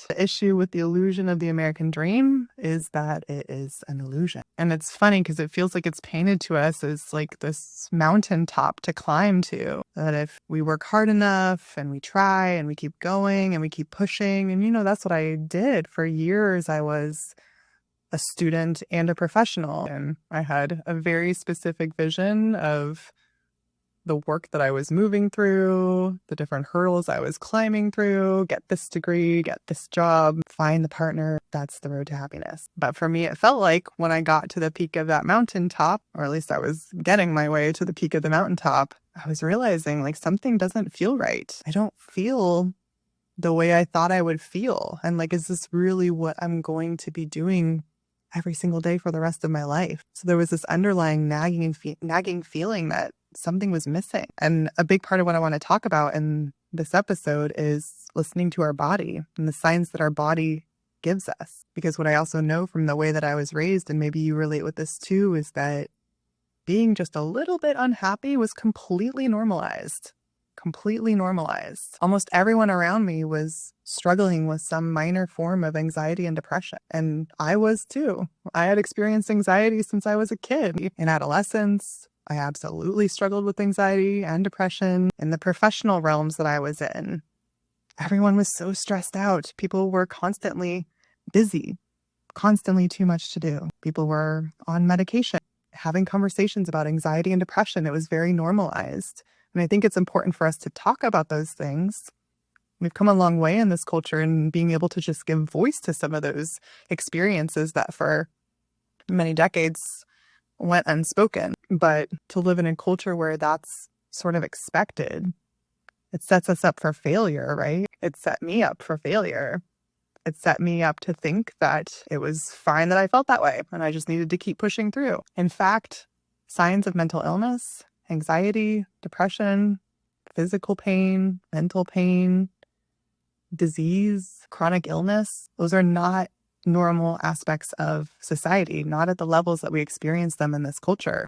The issue with the illusion of the American dream is that it is an illusion. And it's funny because it feels like it's painted to us as like this mountaintop to climb to. That if we work hard enough and we try and we keep going and we keep pushing, and that's what I did for years. I was a student and a professional, and I had a very specific vision of the work that I was moving through, the different hurdles I was climbing through, get this degree, get this job, find the partner. That's the road to happiness. But for me, it felt like when I got to the peak of that mountaintop, or at least I was getting my way to the peak of the mountaintop, I was realizing like something doesn't feel right. I don't feel the way I thought I would feel. And like, is this really what I'm going to be doing every single day for the rest of my life? So there was this underlying nagging feeling that something was missing. And a big part of what I want to talk about in this episode is listening to our body and the signs that our body gives us. Because what I also know from the way that I was raised, and maybe you relate with this too, is that being just a little bit unhappy was completely normalized. Completely normalized. Almost everyone around me was struggling with some minor form of anxiety and depression. And I was too. I had experienced anxiety since I was a kid. In adolescence, I absolutely struggled with anxiety and depression. In the professional realms that I was in, everyone was so stressed out. People were constantly busy, constantly too much to do. People were on medication, having conversations about anxiety and depression. It was very normalized. And I think it's important for us to talk about those things. We've come a long way in this culture in being able to just give voice to some of those experiences that for many decades went unspoken. But to live in a culture where that's sort of expected, it sets us up for failure, right? It set me up for failure. It set me up to think that it was fine that I felt that way and I just needed to keep pushing through. In fact, signs of mental illness, anxiety, depression, physical pain, mental pain, disease, chronic illness, those are not normal aspects of society, not at the levels that we experience them in this culture.